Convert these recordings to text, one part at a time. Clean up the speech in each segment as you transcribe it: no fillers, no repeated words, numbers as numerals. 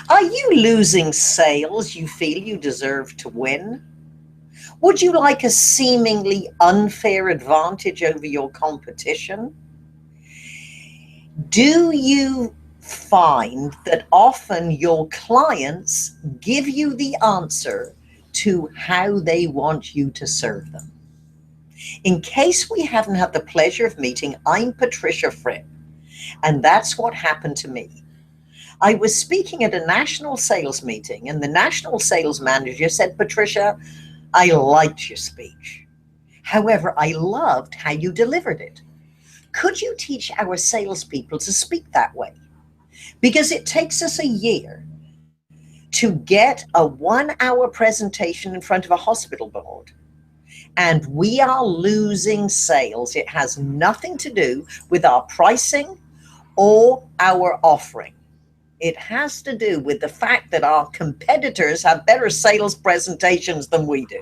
Are you losing sales you feel you deserve to win? Would you like a seemingly unfair advantage over your competition? Do you find that often your clients give you the answer to how they want you to serve them? In case we haven't had the pleasure of meeting, I'm Patricia Fripp, and that's what happened to me. I was speaking at a national sales meeting, and the national sales manager said, Patricia, I liked your speech. However, I loved how you delivered it. Could you teach our salespeople to speak that way? Because it takes us a year to get a 1 hour presentation in front of a hospital board, and we are losing sales. It has nothing to do with our pricing or our offering. It has to do with the fact that our competitors have better sales presentations than we do.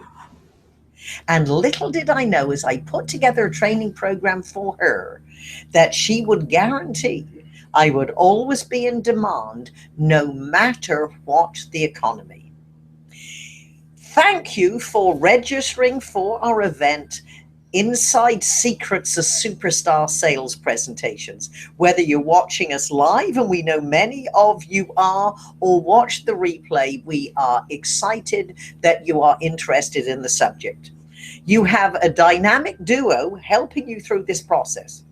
And little did I know, as I put together a training program for her, that she would guarantee I would always be in demand no matter what the economy. Thank you for registering for our event, Inside Secrets of Superstar Sales Presentations. Whether you're watching us live, and we know many of you are, or watch the replay, we are excited that you are interested in the subject. You have a dynamic duo helping you through this process.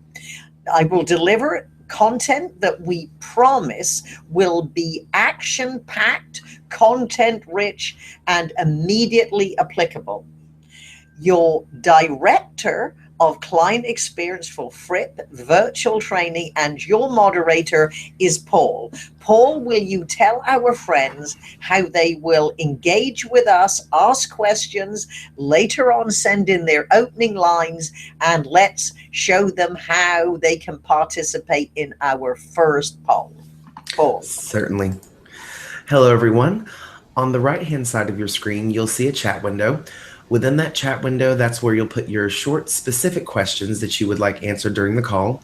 I will deliver content that we promise will be action-packed, content-rich, and immediately applicable. Your director of client experience for FRIP virtual training and your moderator is Paul. Paul, will you tell our friends how they will engage with us, ask questions, later on send in their opening lines, and let's show them how they can participate in our first poll. Paul. Certainly. Hello, everyone. On the right-hand side of your screen, you'll see a chat window. Within that chat window, that's where you'll put your short, specific questions that you would like answered during the call.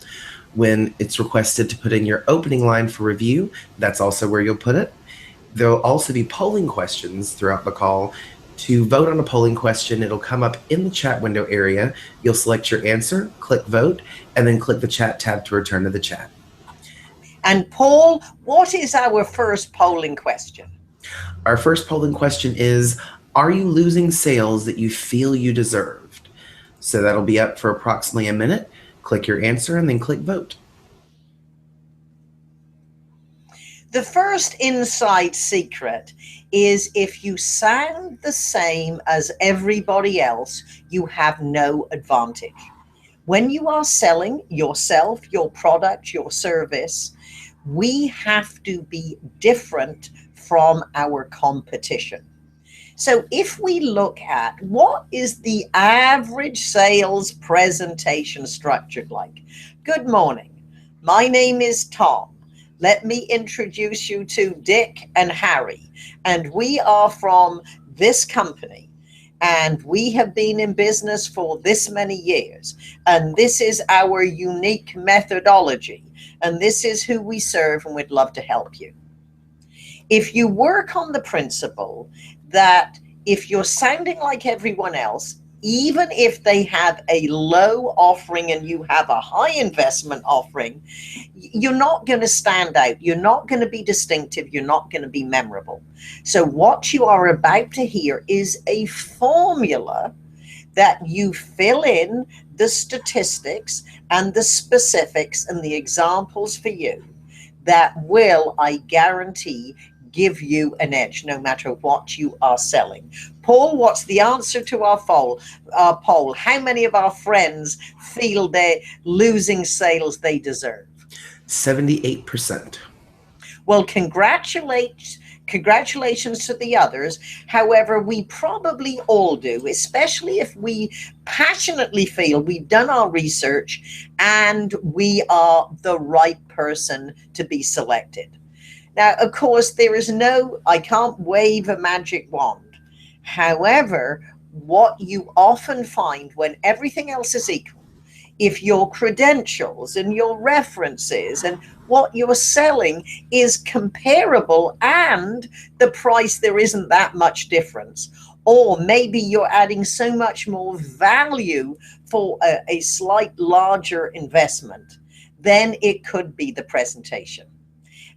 When it's requested to put in your opening line for review, that's also where you'll put it. There'll also be polling questions throughout the call. To vote on a polling question, it'll come up in the chat window area. You'll select your answer, click vote, and then click the chat tab to return to the chat. And Paul, what is our first polling question? Our first polling question is, are you losing sales that you feel you deserved? So that'll be up for approximately a minute. Click your answer and then click vote. The first inside secret is if you sound the same as everybody else, you have no advantage. When you are selling yourself, your product, your service, we have to be different from our competition. So if we look at what is the average sales presentation structured like? Good morning. My name is Tom. Let me introduce you to Dick and Harry. And we are from this company. And we have been in business for this many years. And this is our unique methodology. And this is who we serve, and we'd love to help you. If you work on the principle that if you're sounding like everyone else, even if they have a low offering and you have a high investment offering, you're not going to stand out. You're not going to be distinctive. You're not going to be memorable. So what you are about to hear is a formula that you fill in the statistics and the specifics and the examples for you that will, I guarantee, give you an edge no matter what you are selling. Paul, what's the answer to our poll? How many of our friends feel they're losing sales they deserve? 78%. Well, congratulations to the others. However, we probably all do, especially if we passionately feel we've done our research and we are the right person to be selected. Now, of course, I can't wave a magic wand. However, what you often find when everything else is equal if your credentials and your references and what you're selling is comparable and the price, there isn't that much difference. Or maybe you're adding so much more value for a slight larger investment, then it could be the presentation.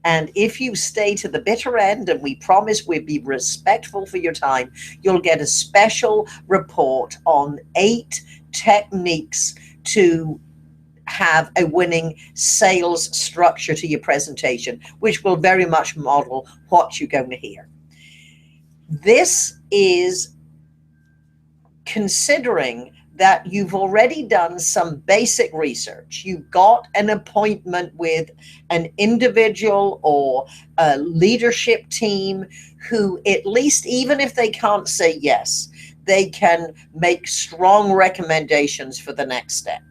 And if you stay to the bitter end, and we promise we'll be respectful for your time, you'll get a special report on 8 techniques to have a winning sales structure to your presentation, which will very much model what you're going to hear. This is considering that you've already done some basic research. You've got an appointment with an individual or a leadership team who, at least, even if they can't say yes, they can make strong recommendations for the next step.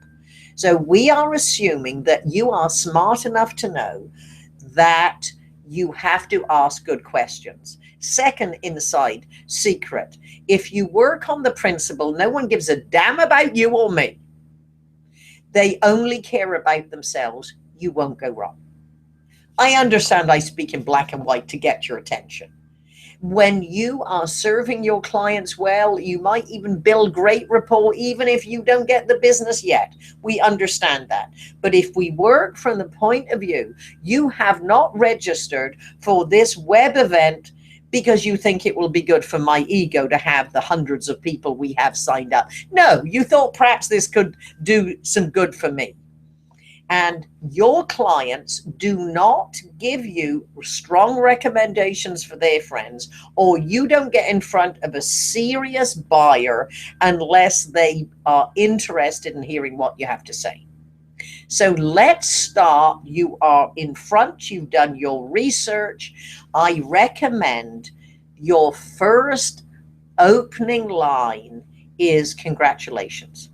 So we are assuming that you are smart enough to know that you have to ask good questions. Second inside secret, if you work on the principle, no one gives a damn about you or me, they only care about themselves, you won't go wrong. I understand I speak in black and white to get your attention. When you are serving your clients well, you might even build great rapport, even if you don't get the business yet. We understand that. But if we work from the point of view, you have not registered for this web event because you think it will be good for my ego to have the hundreds of people we have signed up. No, you thought perhaps this could do some good for me. And your clients do not give you strong recommendations for their friends, or you don't get in front of a serious buyer unless they are interested in hearing what you have to say. So let's start. You are in front, you've done your research. I recommend your first opening line is congratulations.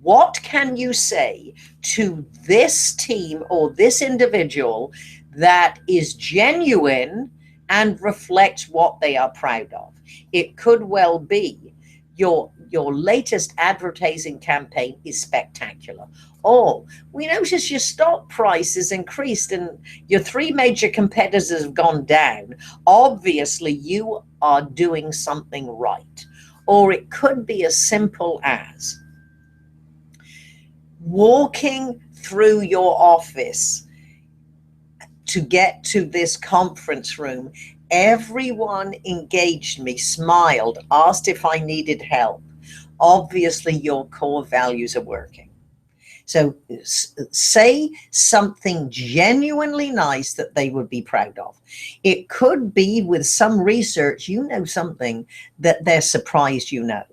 What can you say to this team or this individual that is genuine and reflects what they are proud of? It could well be your latest advertising campaign is spectacular. Oh, we notice your stock price has increased and your 3 major competitors have gone down. Obviously, you are doing something right. Or it could be as simple as walking through your office to get to this conference room. Everyone engaged me, smiled, asked if I needed help. Obviously, your core values are working. So say something genuinely nice that they would be proud of. It could be with some research, you know something that they're surprised you know.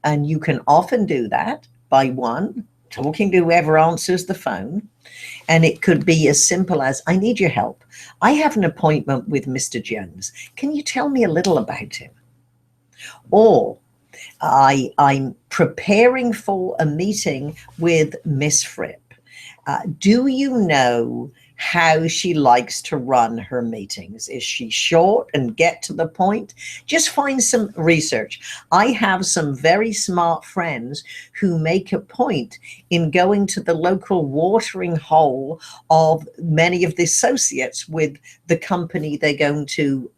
And you can often do that by talking to whoever answers the phone. And it could be as simple as, I need your help. I have an appointment with Mr. Jones. Can you tell me a little about him? Or I'm preparing for a meeting with Miss Fripp. Do you know how she likes to run her meetings? Is she short and get to the point? Just find some research. I have some very smart friends who make a point in going to the local watering hole of many of the associates with the company they're going to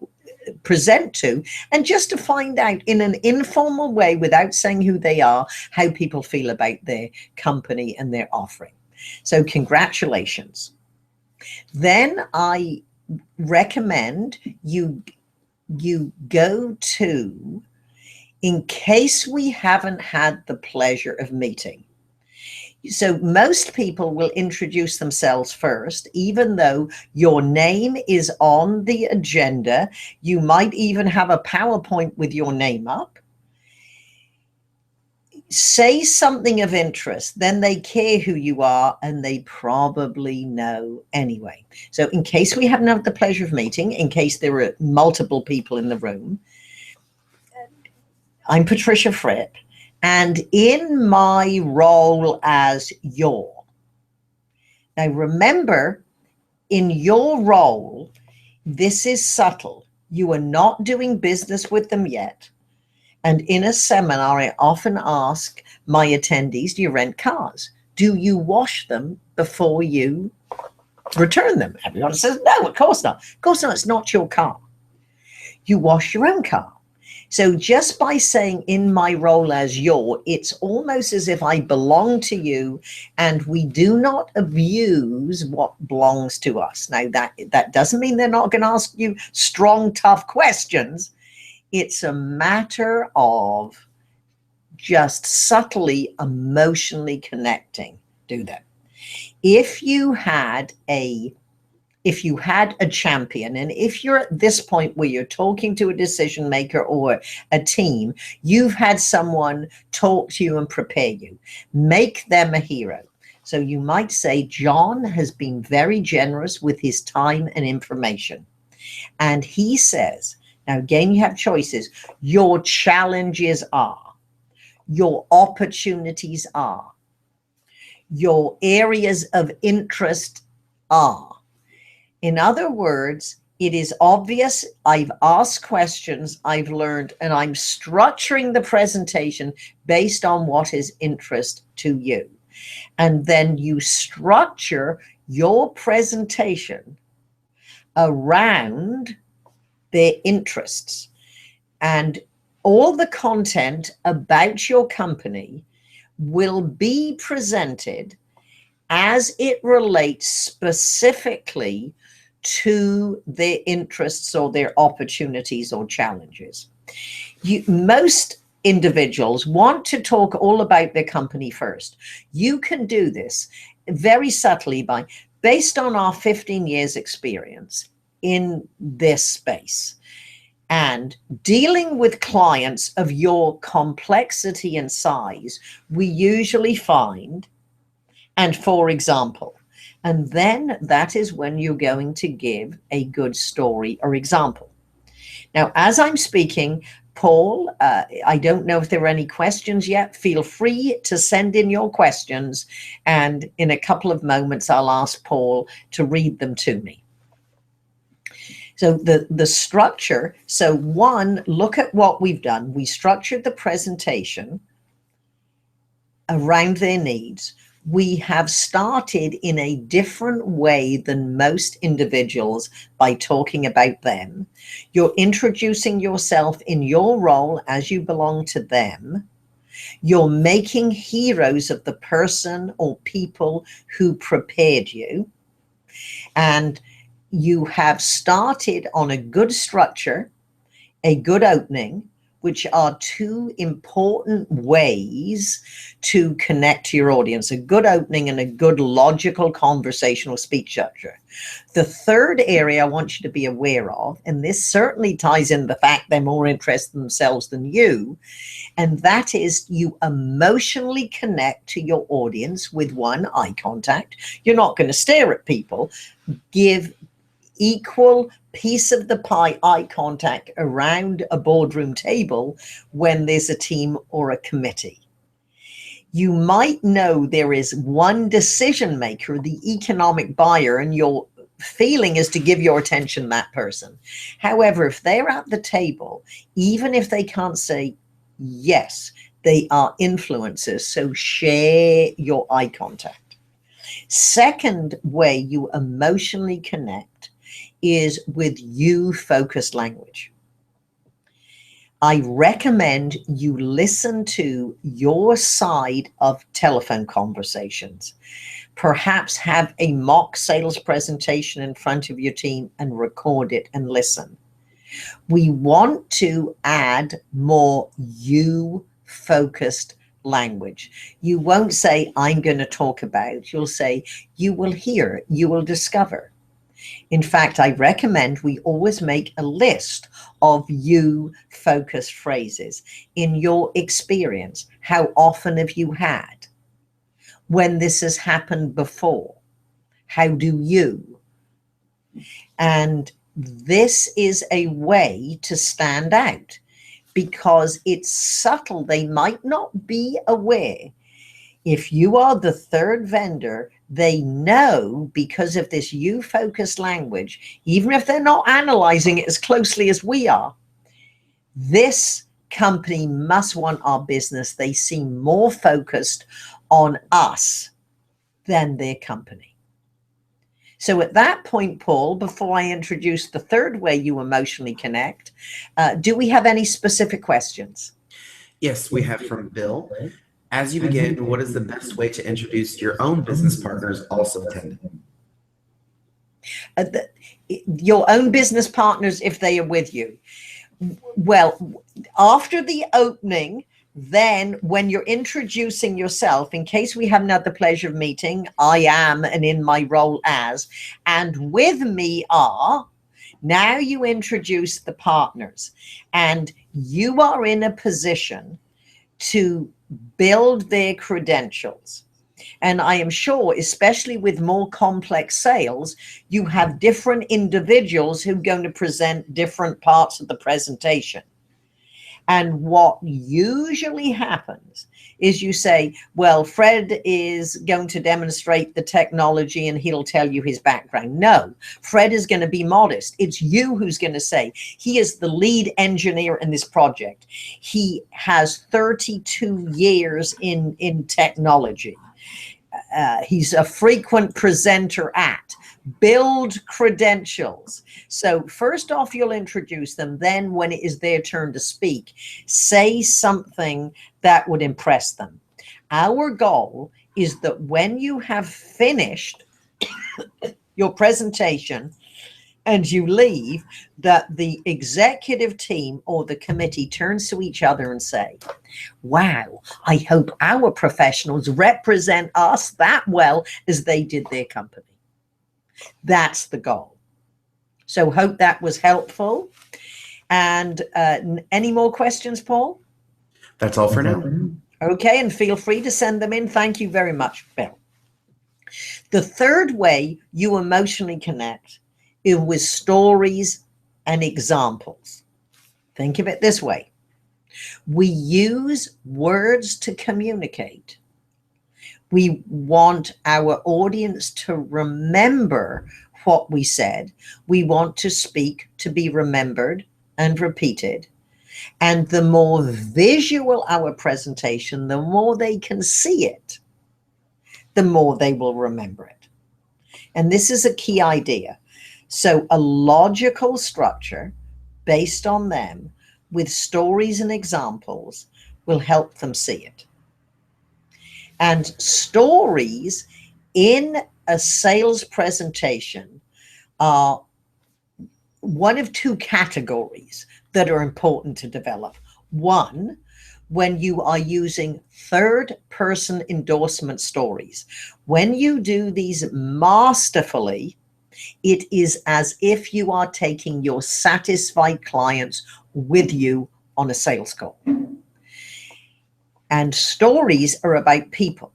present to, and just to find out in an informal way, without saying who they are, how people feel about their company and their offering. So congratulations. Then I recommend you go to, in case we haven't had the pleasure of meeting. So most people will introduce themselves first, even though your name is on the agenda. You might even have a PowerPoint with your name up. Say something of interest, then they care who you are and they probably know anyway. So in case we haven't had the pleasure of meeting, in case there are multiple people in the room, I'm Patricia Fripp. And in my role as your, now remember, in your role, this is subtle. You are not doing business with them yet. And in a seminar, I often ask my attendees, do you rent cars? Do you wash them before you return them? Everyone says, no, of course not. Of course not. It's not your car. You wash your own car. So just by saying in my role as your, it's almost as if I belong to you, and we do not abuse what belongs to us. Now, that doesn't mean they're not going to ask you strong, tough questions. It's a matter of just subtly, emotionally connecting. Do that. If you had a champion, and if you're at this point where you're talking to a decision maker or a team, you've had someone talk to you and prepare you, make them a hero. So you might say, John has been very generous with his time and information. And he says, now again, you have choices. Your challenges are, your opportunities are, your areas of interest are. In other words, it is obvious I've asked questions, I've learned, and I'm structuring the presentation based on what is interest to you. And then you structure your presentation around their interests. And all the content about your company will be presented as it relates specifically to their interests or their opportunities or challenges. Most individuals want to talk all about their company first. You can do this very subtly by, based on our 15 years experience in this space and dealing with clients of your complexity and size, we usually find, and for example, and then that is when you're going to give a good story or example. Now, as I'm speaking, Paul, I don't know if there are any questions yet. Feel free to send in your questions. And in a couple of moments, I'll ask Paul to read them to me. So the structure. So one, look at what we've done. We structured the presentation around their needs. We have started in a different way than most individuals by talking about them. You're introducing yourself in your role as you belong to them. You're making heroes of the person or people who prepared you. And you have started on a good structure, a good opening, which are two important ways to connect to your audience, a good opening and a good logical conversational speech structure. The third area I want you to be aware of, and this certainly ties in the fact they're more interested in themselves than you, and that is you emotionally connect to your audience with one, eye contact. You're not going to stare at people. Give equal piece of the pie eye contact around a boardroom table when there's a team or a committee. You might know there is one decision maker, the economic buyer, and your feeling is to give your attention to that person. However, if they're at the table, even if they can't say yes, they are influencers, so share your eye contact. Second way you emotionally connect is with you-focused language. I recommend you listen to your side of telephone conversations. Perhaps have a mock sales presentation in front of your team and record it and listen. We want to add more you-focused language. You won't say, I'm going to talk about. You'll say, you will hear, you will discover. In fact, I recommend we always make a list of you-focused phrases. In your experience, how often have you had? When this has happened before, how do you? And this is a way to stand out because it's subtle. They might not be aware. If you are the third vendor, they know because of this you-focused language, even if they're not analyzing it as closely as we are, this company must want our business. They seem more focused on us then their company. So at that point, Paul, before I introduce the third way you emotionally connect, do we have any specific questions? Yes, we have from Bill. As you begin, what is the best way to introduce your own business partners also attending? Your own business partners, if they are with you. Well, after the opening, then when you're introducing yourself, in case we haven't had the pleasure of meeting, I am and in my role as, and with me are, now you introduce the partners, and you are in a position to build their credentials. And I am sure, especially with more complex sales, you have different individuals who are going to present different parts of the presentation. And what usually happens is you say, well, Fred is going to demonstrate the technology and he'll tell you his background. No, Fred is going to be modest. It's you who's going to say, he is the lead engineer in this project. He has 32 years in technology. He's a frequent presenter at. Build credentials. So first off, you'll introduce them. Then when it is their turn to speak, say something that would impress them. Our goal is that when you have finished your presentation and you leave, that the executive team or the committee turns to each other and say, wow, I hope our professionals represent us that well as they did their company. That's the goal. So hope that was helpful. And any more questions, Paul? That's all for now. Okay, and feel free to send them in. Thank you very much, Bill. The third way you emotionally connect is with stories and examples. Think of it this way. We use words to communicate. We want our audience to remember what we said. We want to speak to be remembered and repeated. And the more visual our presentation, the more they can see it, the more they will remember it. And this is a key idea. So a logical structure based on them with stories and examples will help them see it. And stories in a sales presentation are one of two categories that are important to develop. One, when you are using third-person endorsement stories. When you do these masterfully, it is as if you are taking your satisfied clients with you on a sales call. And stories are about people.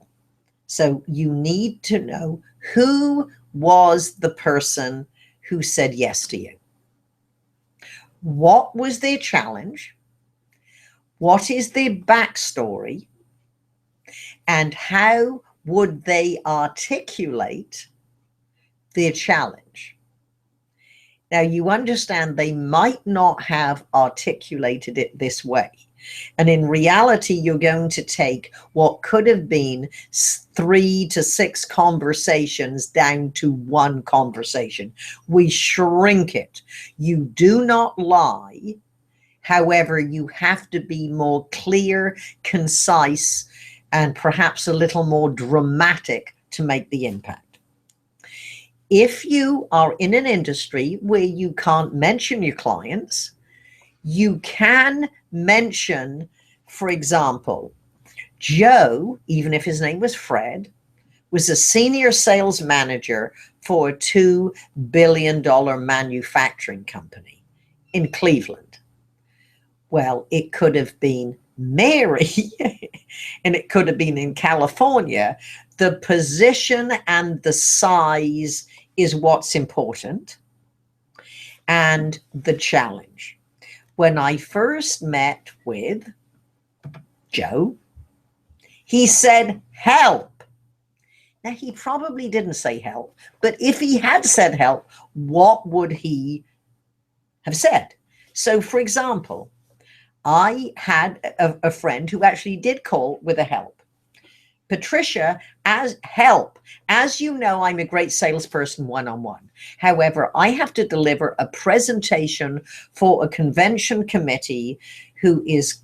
So you need to know who was the person who said yes to you. What was their challenge? What is their backstory? And how would they articulate their challenge? Now, you understand they might not have articulated it this way. And in reality, you're going to take what could have been 3 to 6 conversations down to one conversation. We shrink it. You do not lie. However, you have to be more clear, concise, and perhaps a little more dramatic to make the impact. If you are in an industry where you can't mention your clients, you can mention, for example, Joe, even if his name was Fred, was a senior sales manager for a $2 billion manufacturing company in Cleveland. Well, it could have been Mary and it could have been in California. The position and the size is what's important, and the challenge. When I first met with Joe, he said, help. Now, he probably didn't say help, but if he had said help, what would he have said? So, for example, I had a friend who actually did call with a help. Patricia, as help. As you know, I'm a great salesperson one-on-one. However, I have to deliver a presentation for a convention committee who is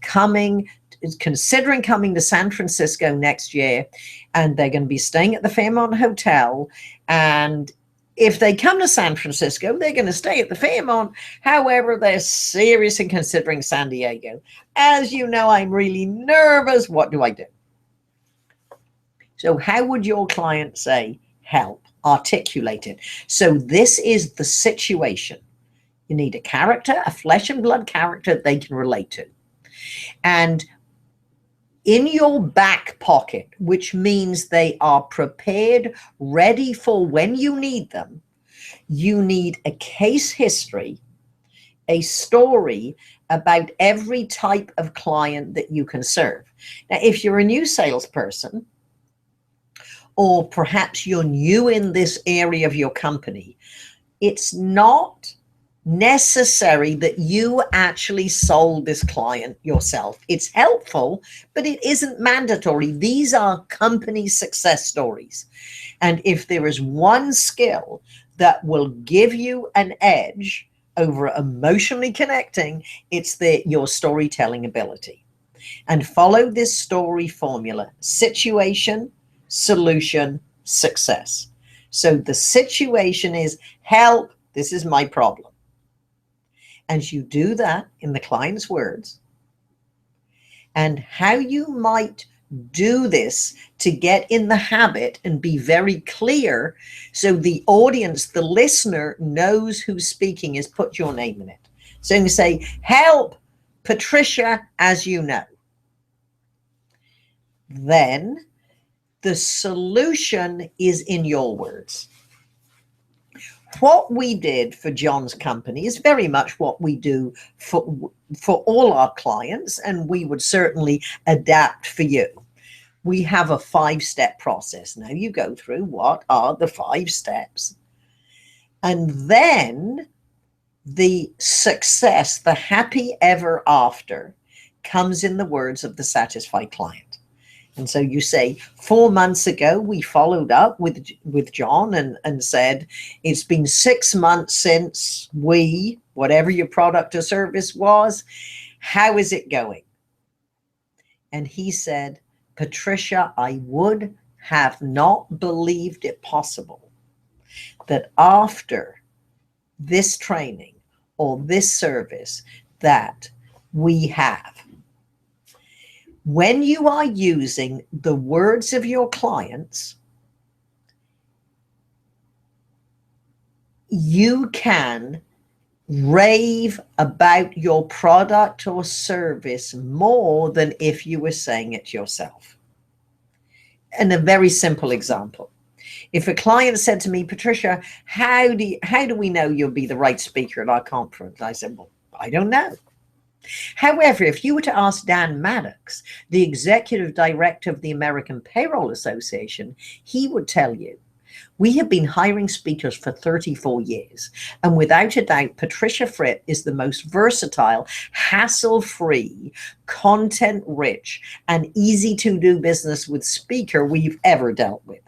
considering coming to San Francisco next year, and they're going to be staying at the Fairmont Hotel. And if they come to San Francisco, they're going to stay at the Fairmont. However, they're seriously considering San Diego. As you know, I'm really nervous. What do I do? So how would your client say, help, articulate it? So this is the situation. You need a character, a flesh and blood character they can relate to. And in your back pocket, which means they are prepared, ready for when you need them, you need a case history, a story about every type of client that you can serve. Now, if you're a new salesperson, or perhaps you're new in this area of your company, it's not necessary that you actually sold this client yourself. It's helpful, but it isn't mandatory. These are company success stories. And if there is one skill that will give you an edge over emotionally connecting, it's your storytelling ability. And follow this story formula: situation, solution, success. So the situation is, help, this is my problem. And you do that in the client's words. And how you might do this to get in the habit and be very clear so the audience, the listener, knows who's speaking is put your name in it. So you say, help, Patricia, as you know. Then the solution is in your words. What we did for John's company is very much what we do for all our clients, and we would certainly adapt for you. We have a 5-step process. Now you go through what are the 5 steps. And then the success, the happy ever after, comes in the words of the satisfied client. And so you say, 4 months ago, we followed up with John and said, it's been 6 months since whatever your product or service was, how is it going? And he said, Patricia, I would have not believed it possible that after this training or this service that we have, when you are using the words of your clients, you can rave about your product or service more than if you were saying it yourself. And a very simple example. If a client said to me, Patricia, how do we know you'll be the right speaker at our conference? I said, well, I don't know. However, if you were to ask Dan Maddox, the executive director of the American Payroll Association, he would tell you, we have been hiring speakers for 34 years. And without a doubt, Patricia Fripp is the most versatile, hassle-free, content-rich, and easy to do business with speaker we've ever dealt with.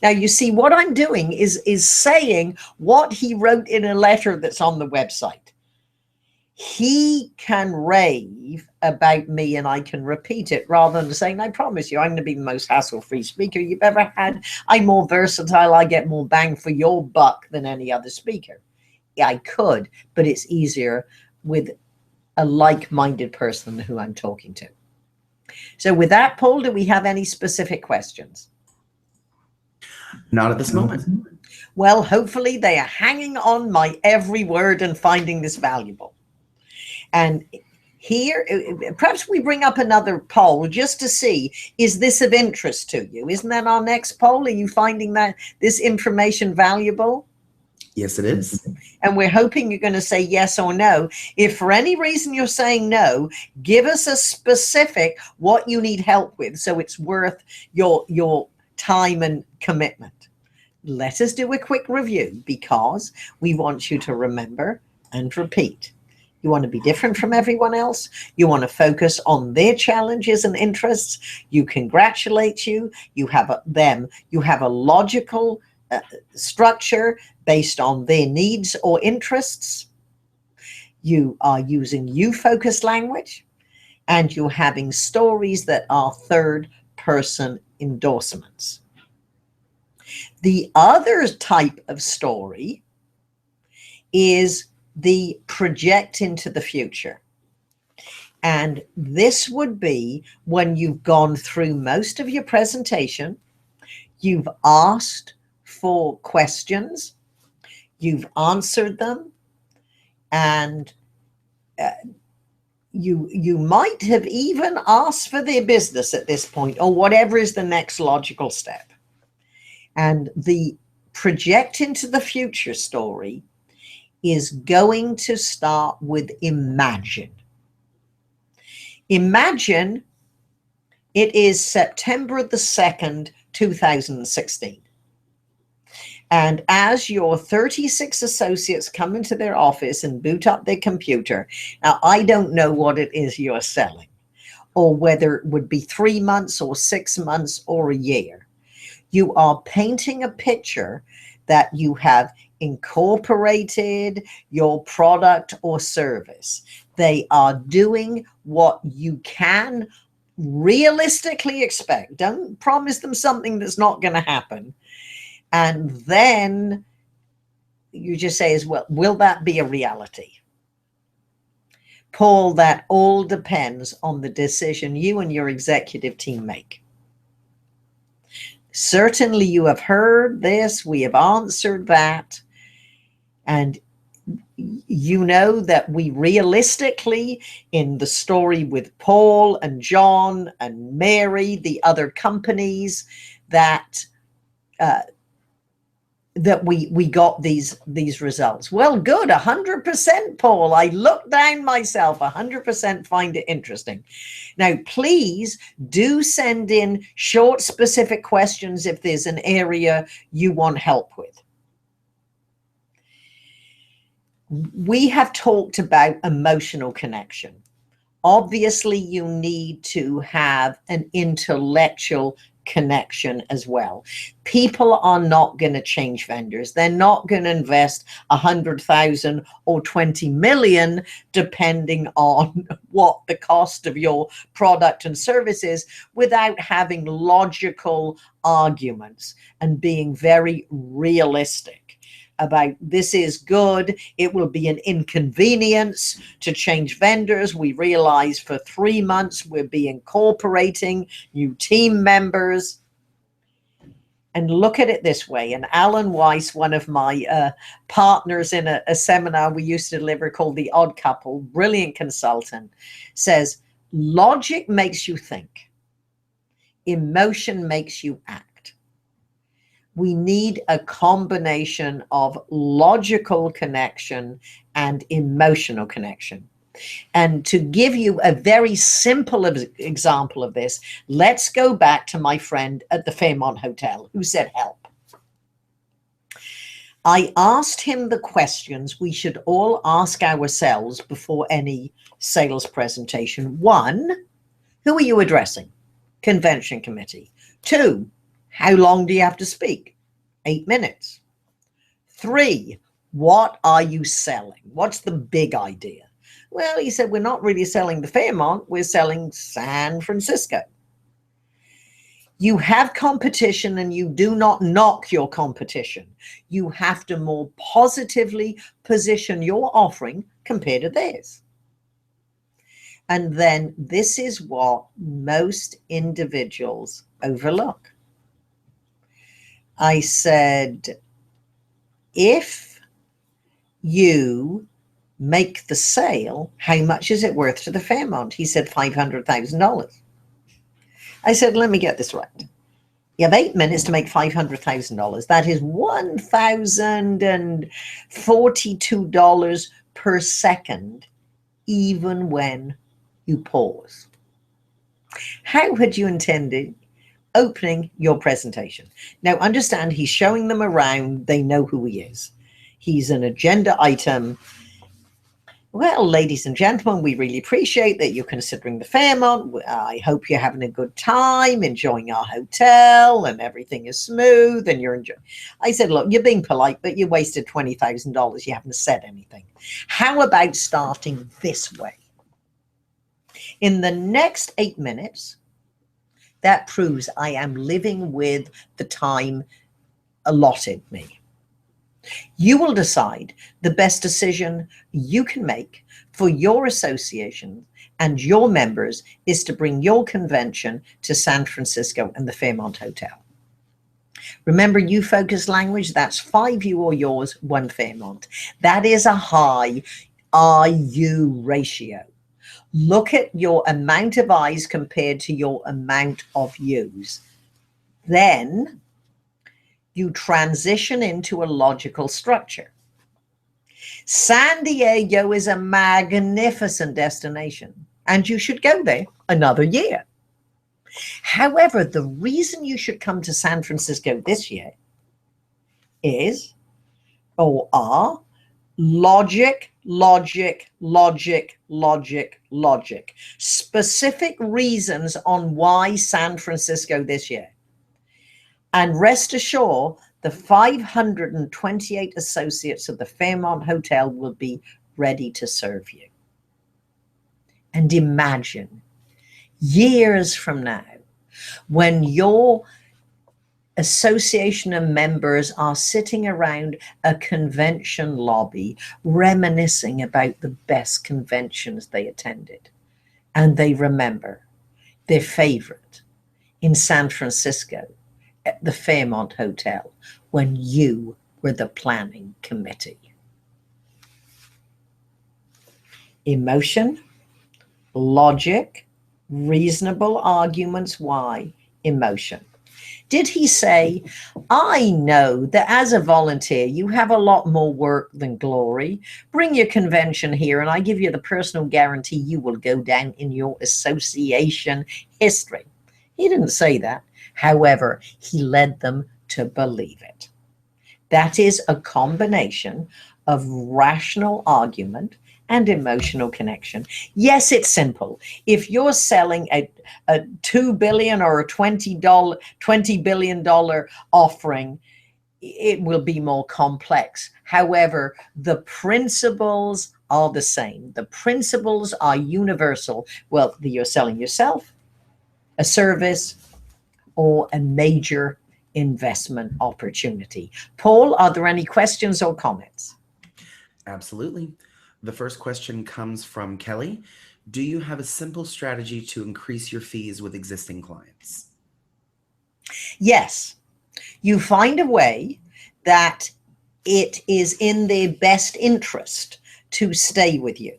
Now, you see, what I'm doing is saying what he wrote in a letter that's on the website. He can rave about me and I can repeat it rather than saying, I promise you, I'm going to be the most hassle-free speaker you've ever had. I'm more versatile. I get more bang for your buck than any other speaker. Yeah, I could, but it's easier with a like-minded person who I'm talking to. So with that, Paul, do we have any specific questions? Not at this moment. Well, hopefully they are hanging on my every word and finding this valuable. And here, perhaps we bring up another poll just to see, is this of interest to you? Isn't that our next poll? Are you finding that this information valuable? Yes, it is. And we're hoping you're going to say yes or no. If for any reason you're saying no, give us a specific what you need help with so it's worth your time and commitment. Let us do a quick review because we want you to remember and repeat. You want to be different from everyone else. You want to focus on their challenges and interests. You congratulate you. You have You have a logical structure based on their needs or interests. You are using you-focused language, and you're having stories that are third-person endorsements. The other type of story is the project into the future. And this would be when you've gone through most of your presentation, you've asked for questions, you've answered them, and you might have even asked for their business at this point, or whatever is the next logical step. And the project into the future story is going to start with imagine. Imagine it is September the 2nd, 2016. And as your 36 associates come into their office and boot up their computer, now I don't know what it is you're selling, or whether it would be 3 months or 6 months or a year. You are painting a picture that you have incorporated your product or service. They are doing what you can realistically expect. Don't promise them something that's not going to happen. And then you just say, as well, will that be a reality? Paul, that all depends on the decision you and your executive team make. Certainly you have heard this, we have answered that, and you know that we realistically, in the story with Paul and John and Mary, the other companies, that we got these results. Well, good, 100%, Paul. I looked down myself, 100% find it interesting. Now, please do send in short, specific questions if there's an area you want help with. We have talked about emotional connection. Obviously, you need to have an intellectual connection as well. People are not going to change vendors. They're not going to invest 100,000 or 20 million, depending on what the cost of your product and service is, without having logical arguments and being very realistic about this is good. It will be an inconvenience to change vendors. We realize for 3 months we'll be incorporating new team members. And look at it this way. And Alan Weiss, one of my partners in a seminar we used to deliver called The Odd Couple, brilliant consultant, says, logic makes you think. Emotion makes you act. We need a combination of logical connection and emotional connection. And to give you a very simple example of this, let's go back to my friend at the Fairmont Hotel who said help. I asked him the questions we should all ask ourselves before any sales presentation. 1, who are you addressing? Convention committee. 2, how long do you have to speak? 8 minutes. 3, what are you selling? What's the big idea? Well, he said, we're not really selling the Fairmont, we're selling San Francisco. You have competition and you do not knock your competition. You have to more positively position your offering compared to theirs. And then this is what most individuals overlook. I said, if you make the sale, how much is it worth to the Fairmont? He said $500,000. I said, let me get this right. You have 8 minutes to make $500,000. That is $1,042 per second, even when you pause. How had you intended opening your presentation? Now, understand, he's showing them around. They know who he is. He's an agenda item. Well, ladies and gentlemen, we really appreciate that you're considering the Fairmont. I hope you're having a good time, enjoying our hotel, and everything is smooth and you're enjoying. I said, look, you're being polite, but you wasted $20,000. You haven't said anything. How about starting this way? In the next 8 minutes, that proves I am living with the time allotted me. You will decide the best decision you can make for your association and your members is to bring your convention to San Francisco and the Fairmont Hotel. Remember, you focus language, that's 5 you or yours, 1 Fairmont. That is a high IU ratio. Look at your amount of I's compared to your amount of U's. Then you transition into a logical structure. San Diego is a magnificent destination, and you should go there another year. However, the reason you should come to San Francisco this year is, or are, logic, logic, logic, logic, logic. Specific reasons on why San Francisco this year. And rest assured, the 528 associates of the Fairmont Hotel will be ready to serve you. And imagine years from now, when your association of members are sitting around a convention lobby, reminiscing about the best conventions they attended. And they remember their favorite in San Francisco at the Fairmont Hotel when you were the planning committee. Emotion, logic, reasonable arguments. Why? Emotion. Did he say, I know that as a volunteer, you have a lot more work than glory. Bring your convention here and I give you the personal guarantee you will go down in your association history. He didn't say that. However, he led them to believe it. That is a combination of rational argument and emotional connection. Yes, it's simple. If you're selling a $2 billion or a $20 billion offering, it will be more complex. However, the principles are the same. The principles are universal. Well, you're selling yourself, a service, or a major investment opportunity. Paul, are there any questions or comments? Absolutely. The first question comes from Kelly. Do you have a simple strategy to increase your fees with existing clients? Yes. You find a way that it is in their best interest to stay with you.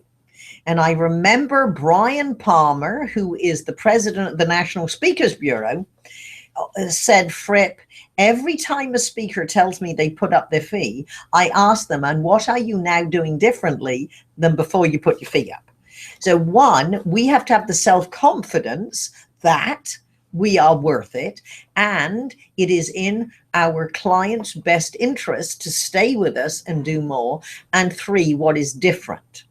And I remember Brian Palmer, who is the president of the National Speakers Bureau, said, Fripp, every time a speaker tells me they put up their fee, I ask them, and what are you now doing differently than before you put your fee up? So one, we have to have the self-confidence that we are worth it, and it is in our client's best interest to stay with us and do more. And 3, what is different?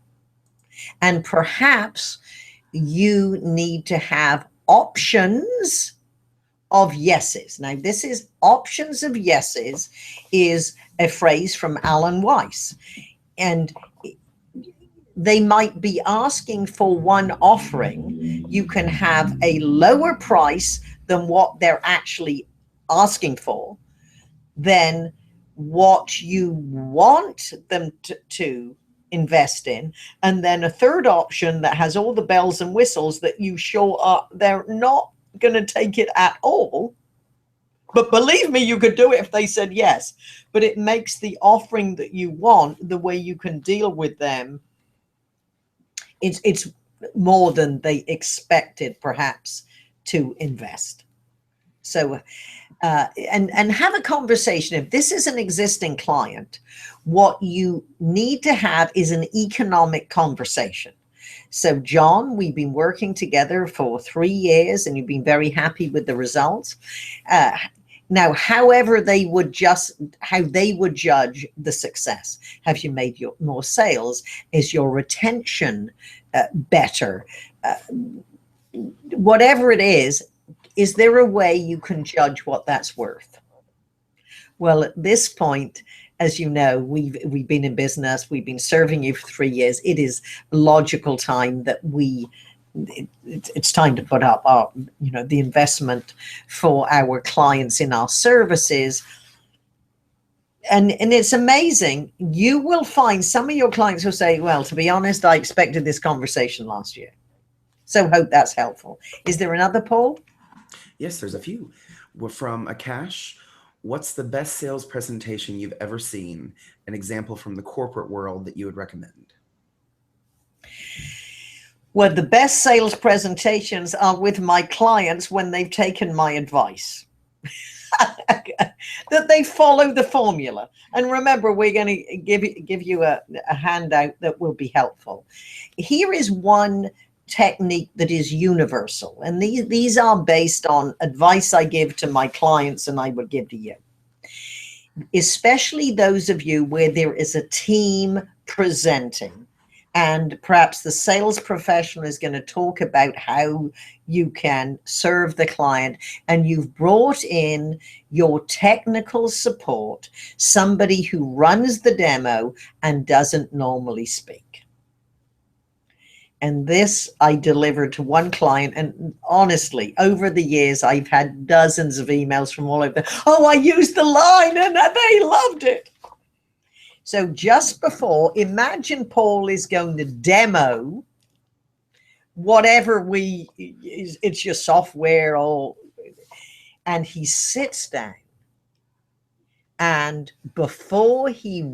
And perhaps you need to have options of yeses. Now, this is options of yeses is a phrase from Alan Weiss. And they might be asking for one offering. You can have a lower price than what they're actually asking for, than what you want them to invest in. And then a third option that has all the bells and whistles that you sure are they're not going to take it at all. But believe me, you could do it if they said yes. But it makes the offering that you want, the way you can deal with them, it's more than they expected perhaps to invest. So and have a conversation. If this is an existing client, what you need to have is an economic conversation. So John, we've been working together for 3 years and you've been very happy with the results. Now, how they would judge the success. Have you made more sales? Is your retention better? Uh, Whatever it is there a way you can judge what that's worth? Well, at this point, as you know, we've been in business, we've been serving you for 3 years. It is logical time that it's time to put up our, the investment for our clients in our services. And it's amazing. You will find some of your clients will say, well, to be honest, I expected this conversation last year. So hope that's helpful. Is there another, Paul? Yes, there's a few. We're from Akash. What's the best sales presentation you've ever seen? An example from the corporate world that you would recommend? Well, the best sales presentations are with my clients when they've taken my advice. That they follow the formula. And remember, we're going to give you a handout that will be helpful. Here is one technique that is universal, and these are based on advice I give to my clients and I would give to you, especially those of you where there is a team presenting, and perhaps the sales professional is going to talk about how you can serve the client, and you've brought in your technical support, somebody who runs the demo and doesn't normally speak. And this I delivered to one client. And honestly, over the years, I've had dozens of emails from all over. Oh, I used the line and they loved it. So just before, imagine Paul is going to demo whatever it's your software, and he sits down, and before he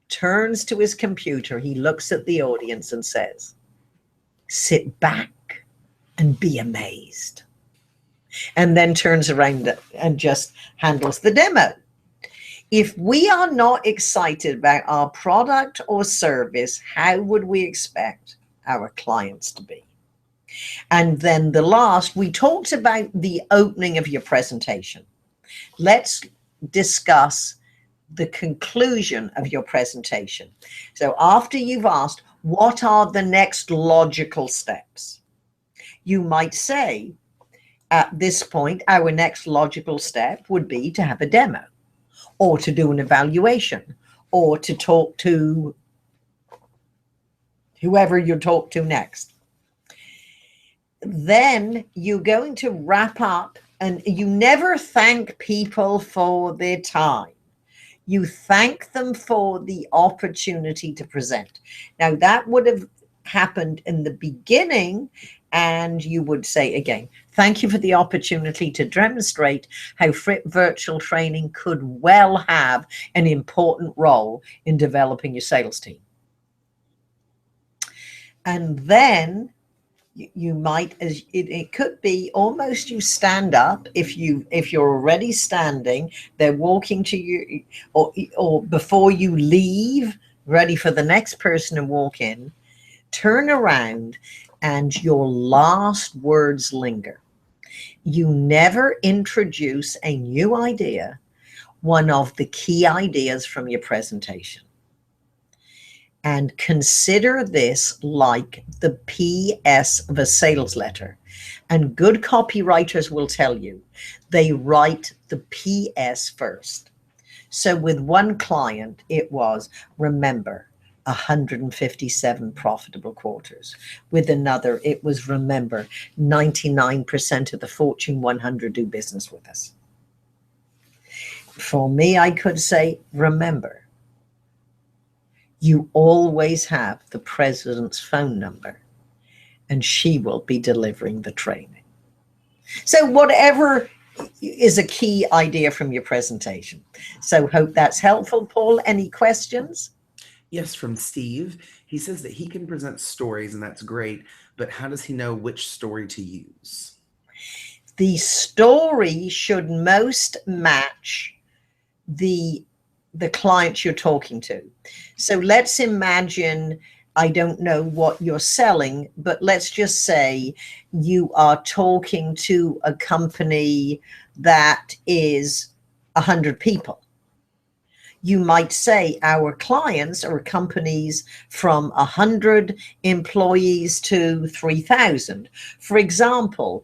turns to his computer, he looks at the audience and says, sit back and be amazed, and then turns around and just handles the demo. If we are not excited about our product or service, how would we expect our clients to be? And then the last, we talked about the opening of your presentation. Let's discuss the conclusion of your presentation. So after you've asked, what are the next logical steps? You might say, at this point, our next logical step would be to have a demo, or to do an evaluation, or to talk to whoever you talk to next. Then you're going to wrap up, and you never thank people for their time. You thank them for the opportunity to present. Now, that would have happened in the beginning, and you would say again, thank you for the opportunity to demonstrate how FRIP virtual training could well have an important role in developing your sales team. And then you might, it could be almost you stand up. If you're already standing, they're walking to you, or before you leave, ready for the next person to walk in, turn around and your last words linger. You never introduce a new idea, one of the key ideas from your presentation. And consider this like the PS of a sales letter. And good copywriters will tell you they write the PS first. So with one client, it was, remember, 157 profitable quarters. With another, it was, remember, 99% of the Fortune 100 do business with us. For me, I could say, remember, you always have the president's phone number, and she will be delivering the training. So whatever is a key idea from your presentation. So hope that's helpful. Paul, any questions? Yes, from Steve. He says that he can present stories, and that's great, but how does he know which story to use? The story should most match the client you're talking to. So let's imagine I don't know what you're selling, but let's just say you are talking to a company that is 100 people. You might say our clients are companies from 100 employees to 3,000. For example,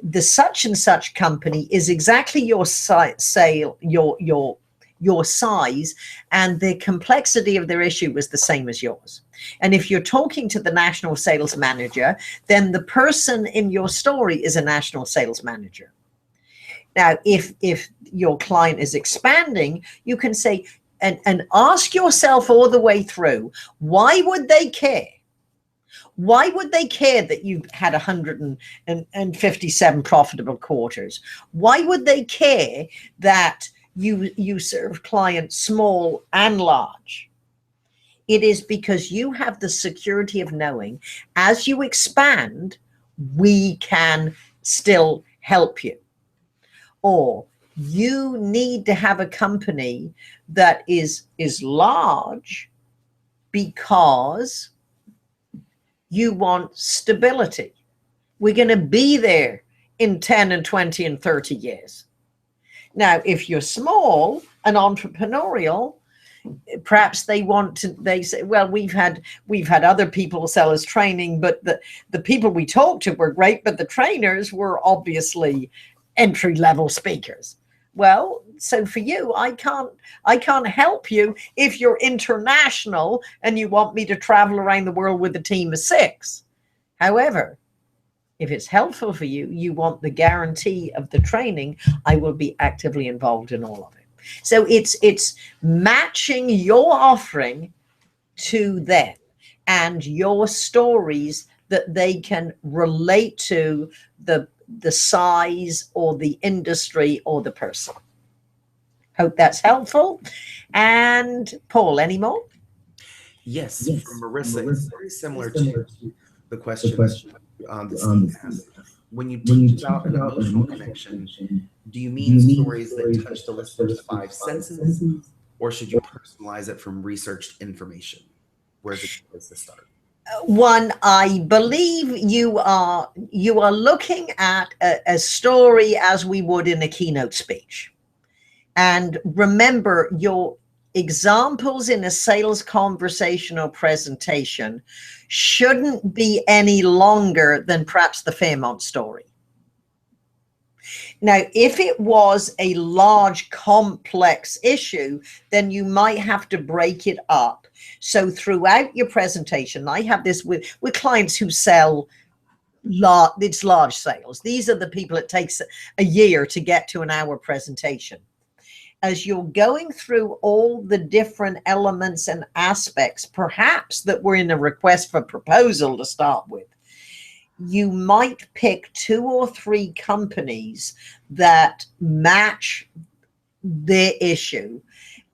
the such and such company is exactly your sale, your size, and the complexity of their issue was the same as yours. And if you're talking to the national sales manager, then the person in your story is a national sales manager. Now, if your client is expanding, you can say, and ask yourself all the way through, why would they care? Why would they care that you had 157 profitable quarters? Why would they care that you serve clients small and large? It is because you have the security of knowing as you expand, we can still help you. Or you need to have a company that is large because you want stability. We're going to be there in 10 and 20 and 30 years. Now, if you're small and entrepreneurial, perhaps they say, well, we've had other people sell us training, but the people we talked to were great, but the trainers were obviously entry-level speakers. Well, so for you, I can't help you if you're international and you want me to travel around the world with a team of 6. However, if it's helpful for you, you want the guarantee of the training, I will be actively involved in all of it. So it's matching your offering to them and your stories that they can relate to the size or the industry or the person. Hope that's helpful. And Paul, any more? Yes, from Marissa, it's very similar to the question that Steve asked. When you teach about an emotional connection, do you mean stories that touch the listener's 5 senses, or should you personalize it from researched information? Where's a good place to start? One, I believe you are looking at a story as we would in a keynote speech. And remember, your examples in a sales conversation or presentation shouldn't be any longer than perhaps the Fairmont story. Now, if it was a large, complex issue, then you might have to break it up. So throughout your presentation, I have this with clients who sell large sales. These are the people it takes a year to get to an hour presentation. As you're going through all the different elements and aspects, perhaps that were in a request for proposal to start with, you might pick 2 or 3 companies that match their issue,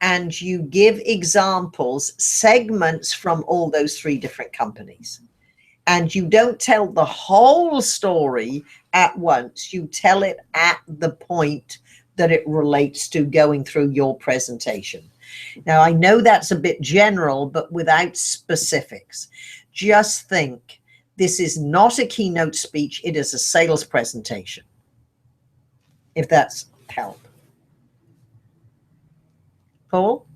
and you give examples, segments from all those 3 different companies. And you don't tell the whole story at once. You tell it at the point that it relates to going through your presentation. Now, I know that's a bit general, but without specifics. Just think, this is not a keynote speech. It is a sales presentation, if that's help. Paul?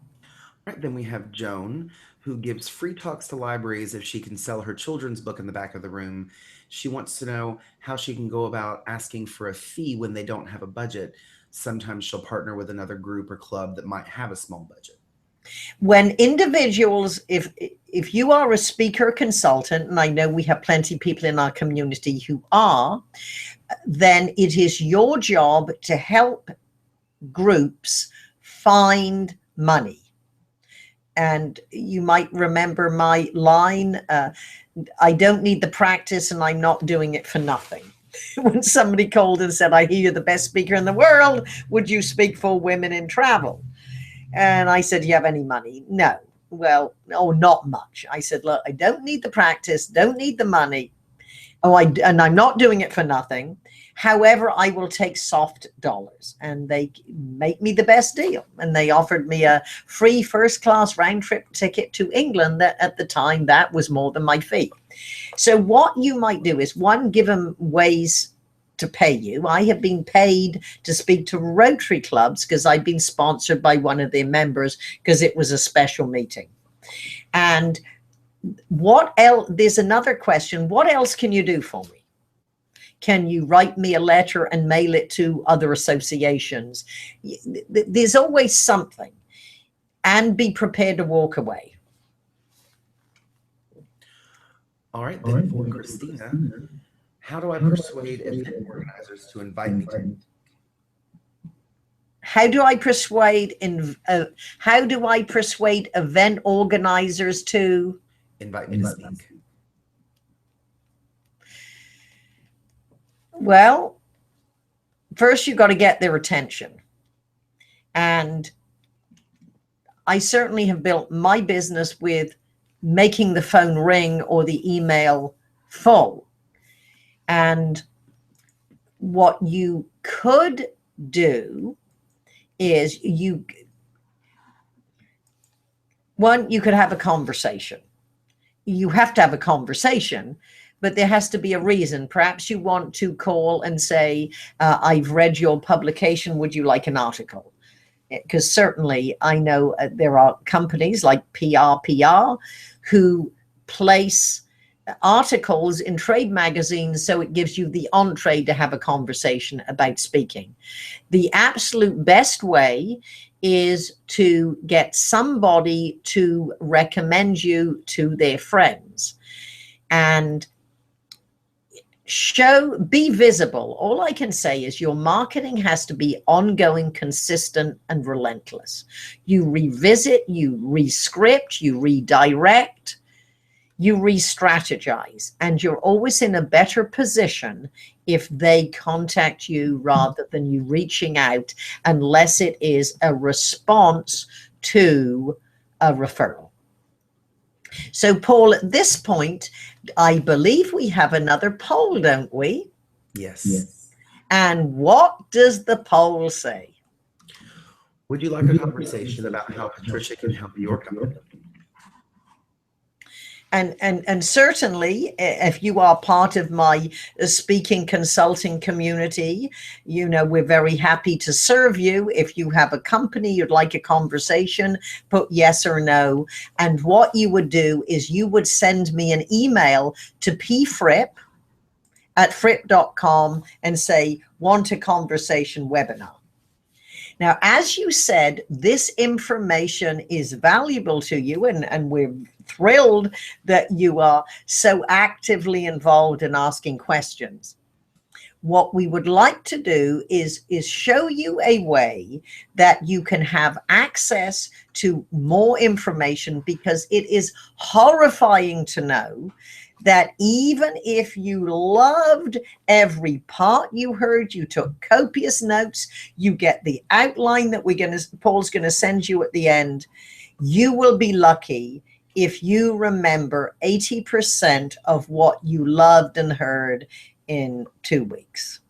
Right, then we have Joan, who gives free talks to libraries if she can sell her children's book in the back of the room. She wants to know how she can go about asking for a fee when they don't have a budget. Sometimes she'll partner with another group or club that might have a small budget. When individuals, if you are a speaker consultant, and I know we have plenty of people in our community who are, then it is your job to help groups find money. And you might remember my line, I don't need the practice and I'm not doing it for nothing. When somebody called and said, I hear you're the best speaker in the world, would you speak for women in travel? And I said, do you have any money? No. Well, oh, not much. I said, look, I don't need the practice, don't need the money. and I'm not doing it for nothing. However, I will take soft dollars, and they make me the best deal. And they offered me a free first-class round-trip ticket to England. That at the time, that was more than my fee. So what you might do is, one, give them ways to pay you. I have been paid to speak to Rotary clubs because I've been sponsored by one of their members because it was a special meeting. And what else? There's another question. What else can you do for me? Can you write me a letter and mail it to other associations? There's always something. And be prepared to walk away. All right, then for Christina, how do I persuade event organizers to invite me to? How do I persuade event organizers to Invite me to speak? Well, first you got to get their attention. And I certainly have built my business with making the phone ring or the email full. And what you could do is you could have a conversation. You have to have a conversation, but there has to be a reason. Perhaps you want to call and say, I've read your publication. Would you like an article? Because certainly I know there are companies like PRPR who place articles in trade magazines, so it gives you the entree to have a conversation about speaking. The absolute best way is to get somebody to recommend you to their friends and be visible. All I can say is your marketing has to be ongoing, consistent, and relentless. You revisit, you rescript, you redirect, you re-strategize, and you're always in a better position if they contact you rather than you reaching out, unless it is a response to a referral. So, Paul, at this point, I believe we have another poll, don't we? Yes. And what does the poll say? Would you like a conversation about how Patricia can help your company? And certainly, if you are part of my speaking consulting community, you know, we're very happy to serve you. If you have a company, you'd like a conversation, put yes or no. And what you would do is you would send me an email to pfripp@fripp.com and say, want a conversation webinar. Now, as you said, this information is valuable to you, and we're thrilled that you are so actively involved in asking questions. What we would like to do is show you a way that you can have access to more information, because it is horrifying to know that even if you loved every part you heard, you took copious notes, you get the outline that Paul's going to send you at the end, you will be lucky if you remember 80% of what you loved and heard in 2 weeks.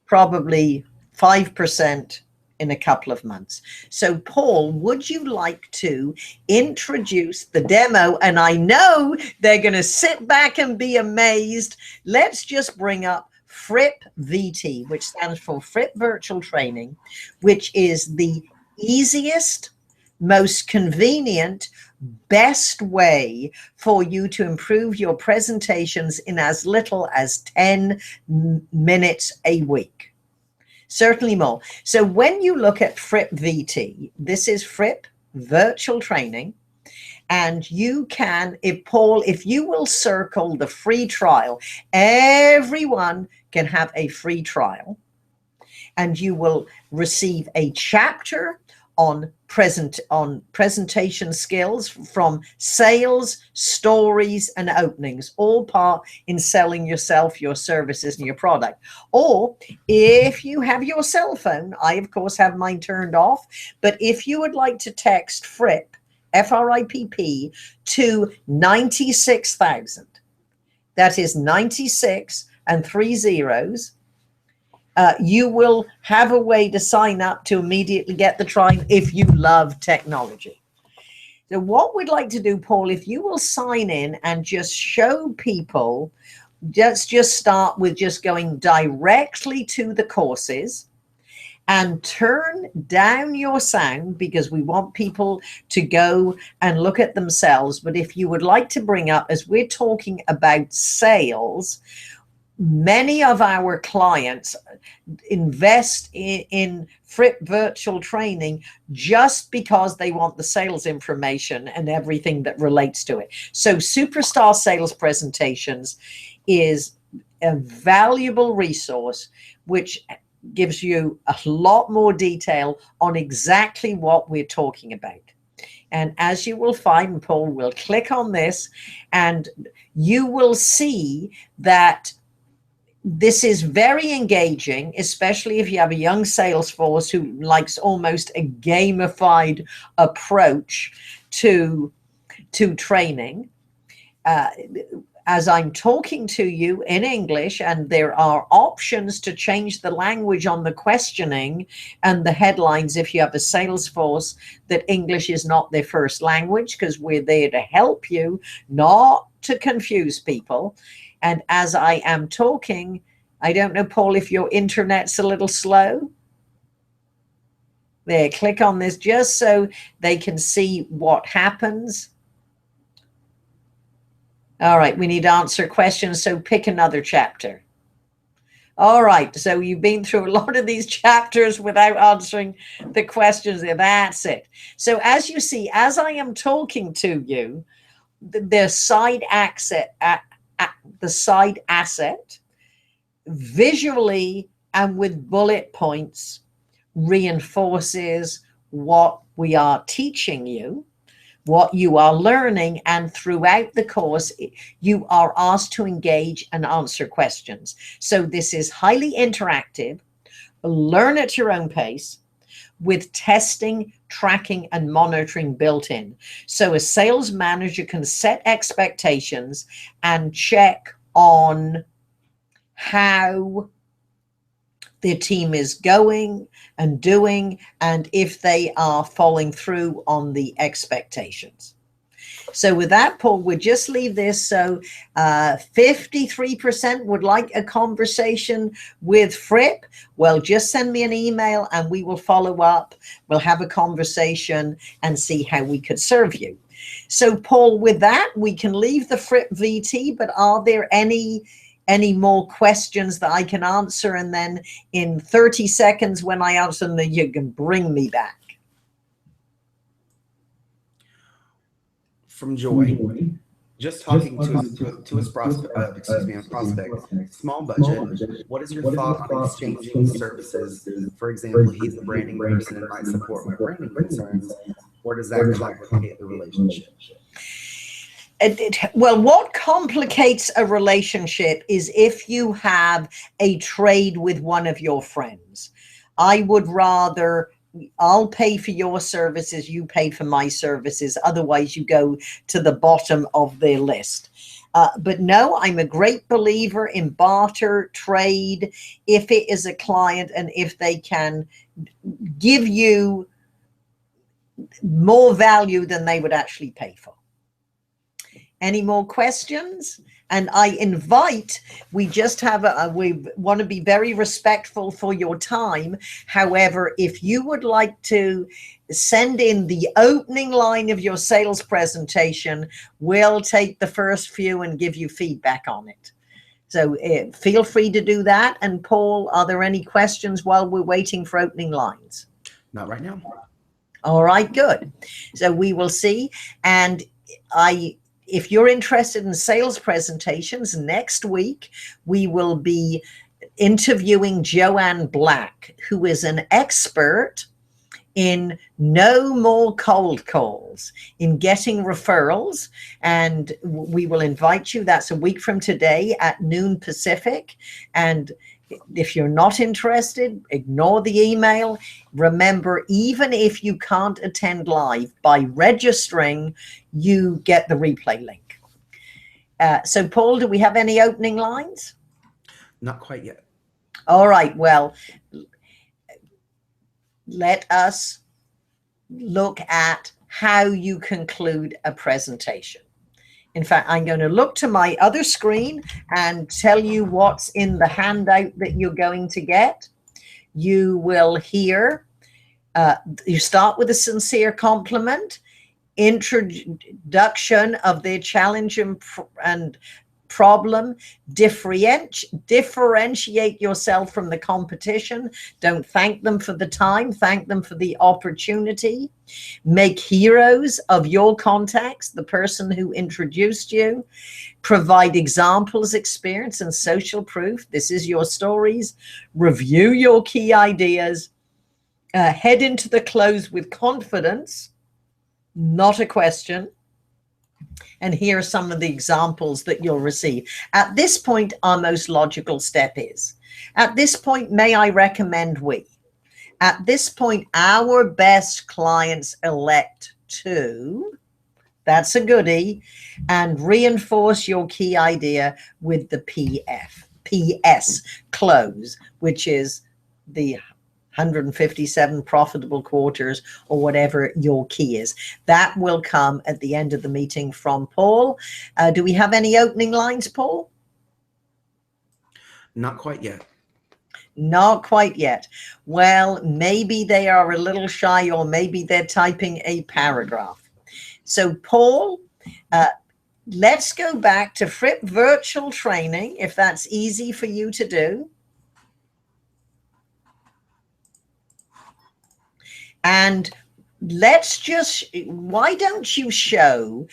Probably 5% in a couple of months. So, Paul, would you like to introduce the demo? And I know they're going to sit back and be amazed. Let's just bring up FRIP VT, which stands for FRIP Virtual Training, which is the easiest, most convenient, best way for you to improve your presentations in as little as 10 minutes a week. Certainly more. So when you look at FRIP VT, this is FRIP Virtual Training, and you can, if you will circle the free trial, everyone can have a free trial, and you will receive a chapter on presentation skills, from sales, stories, and openings, all part in selling yourself, your services, and your product. Or if you have your cell phone, I of course have mine turned off, but if you would like to text FRIP, FRIPP, to 96,000, that is 96 and 3 zeros, you will have a way to sign up to immediately get the trial if you love technology. So what we'd like to do, Paul, if you will sign in and just show people, let's just start with just going directly to the courses and turn down your sound, because we want people to go and look at themselves. But if you would like to bring up, as we're talking about sales, many of our clients invest in FRIP virtual training just because they want the sales information and everything that relates to it. So Superstar Sales Presentations is a valuable resource which gives you a lot more detail on exactly what we're talking about. And as you will find, Paul will click on this and you will see that this is very engaging, especially if you have a young sales force who likes almost a gamified approach to training. As I'm talking to you in English, and there are options to change the language on the questioning and the headlines if you have a sales force that English is not their first language, because we're there to help you, not to confuse people. And as I am talking, I don't know, Paul, if your internet's a little slow. There, click on this just so they can see what happens. All right, we need to answer questions, so pick another chapter. All right, so you've been through a lot of these chapters without answering the questions. That's it. So as you see, as I am talking to you, the side asset visually and with bullet points reinforces what we are teaching you, what you are learning, and throughout the course you are asked to engage and answer questions. So this is highly interactive, learn at your own pace, with testing, tracking, and monitoring built in. So a sales manager can set expectations and check on how their team is going and doing, and if they are following through on the expectations. So with that, Paul, we'll just leave this. So 53% would like a conversation with Fripp. Well, just send me an email and we will follow up. We'll have a conversation and see how we could serve you. So Paul, with that, we can leave the Fripp VT, but are there any more questions that I can answer? And then in 30 seconds when I answer them, you can bring me back. From Joy, just talking to his prospect, small budget, what is your thought on exchanging services? For example, he's a branding person and might support my branding concerns, or does that complicate the relationship? Well, what complicates a relationship is if you have a trade with one of your friends. I would rather, I'll pay for your services, you pay for my services. Otherwise, you go to the bottom of their list. But no, I'm a great believer in barter trade if it is a client and if they can give you more value than they would actually pay for. Any more questions? And I invite, we just have we want to be very respectful for your time. However, if you would like to send in the opening line of your sales presentation, we'll take the first few and give you feedback on it. So feel free to do that. And Paul, are there any questions while we're waiting for opening lines? Not right now. All right, good. So we will see. And if you're interested in sales presentations, next week, we will be interviewing Joanne Black, who is an expert in no more cold calls, in getting referrals. And we will invite you. That's a week from today at noon Pacific. And if you're not interested, ignore the email. Remember, even if you can't attend live, by registering, you get the replay link. So Paul, do we have any opening lines? Not quite yet. All right, well, let us look at how you conclude a presentation. In fact, I'm going to look to my other screen and tell you what's in the handout that you're going to get. You will hear, you start with a sincere compliment, introduction of their challenge and problem, differentiate yourself from the competition. Don't thank them for the time, thank them for the opportunity. Make heroes of your contacts, the person who introduced you. Provide examples, experience, and social proof. This is your stories. Review your key ideas. Head into the close with confidence, not a question. And here are some of the examples that you'll receive. At this point, our most logical step is, at this point, may I recommend we? At this point, our best clients elect to, that's a goodie, and reinforce your key idea with the PS, close, which is the 157 profitable quarters or whatever your key is. That will come at the end of the meeting from Paul. Do we have any opening lines, Paul? Not quite yet. Not quite yet. Well, maybe they are a little shy, or maybe they're typing a paragraph. So Paul, let's go back to FRIP virtual training, if that's easy for you to do. And let's just, why don't you show,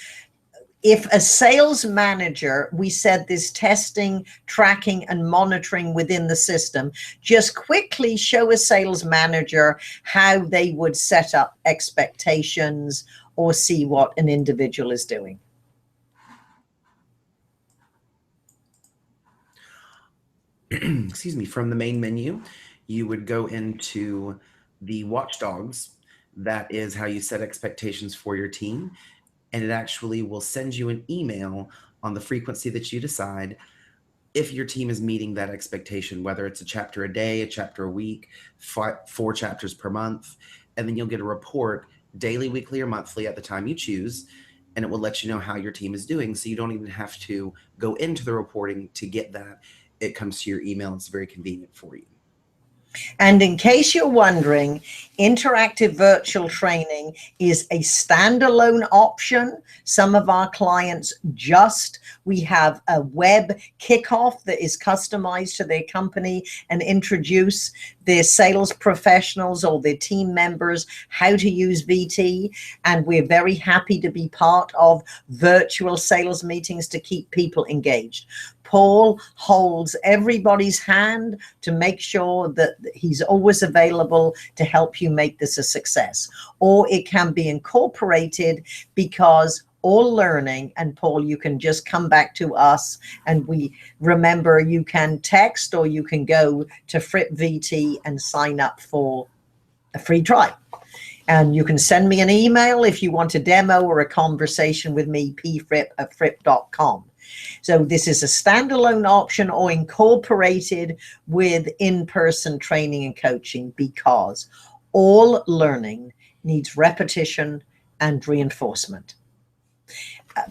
if a sales manager, we said this testing, tracking, and monitoring within the system, just quickly show a sales manager how they would set up expectations or see what an individual is doing. Excuse me, from the main menu, you would go into the watchdogs. That is how you set expectations for your team. And it actually will send you an email on the frequency that you decide if your team is meeting that expectation, whether it's a chapter a day, a chapter a week, 4 chapters per month. And then you'll get a report daily, weekly, or monthly at the time you choose. And it will let you know how your team is doing. So you don't even have to go into the reporting to get that. It comes to your email. It's very convenient for you. And in case you're wondering, interactive virtual training is a standalone option. Some of our clients we have a web kickoff that is customized to their company and introduce their sales professionals or their team members how to use VT. And we're very happy to be part of virtual sales meetings to keep people engaged. Paul holds everybody's hand to make sure that he's always available to help you make this a success. Or it can be incorporated, because all learning, and Paul, you can just come back to us, and we remember you can text or you can go to FRIP VT and sign up for a free trial. And you can send me an email if you want a demo or a conversation with me, pfripp@fripp.com. So this is a standalone option or incorporated with in-person training and coaching, because all learning needs repetition and reinforcement.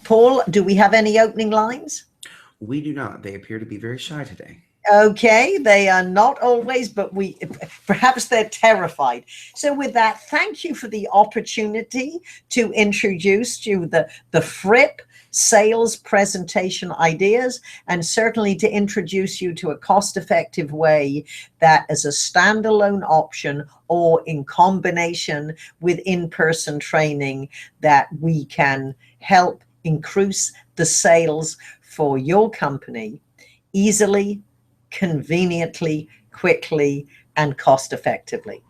Paul, do we have any opening lines? We do not. They appear to be very shy today. Okay, they are not always, but perhaps they're terrified. So with that, thank you for the opportunity to introduce you the FRIP sales presentation ideas, and certainly to introduce you to a cost-effective way that, as a standalone option or in combination with in-person training, that we can help increase the sales for your company easily, conveniently, quickly, and cost effectively.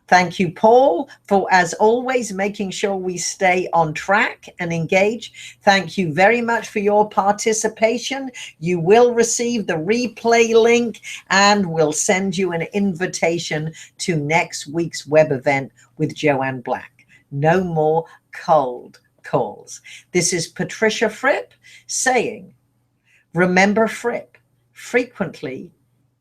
Thank you, Paul, for, as always, making sure we stay on track and engage. Thank you very much for your participation. You will receive the replay link, and we'll send you an invitation to next week's web event with Joanne Black. No more cold calls. This is Patricia Fripp saying Remember FRIP, frequently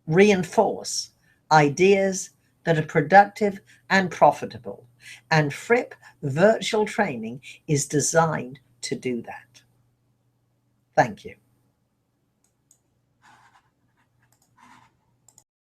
reinforce ideas that are productive and profitable. And FRIP virtual training is designed to do that. Thank you.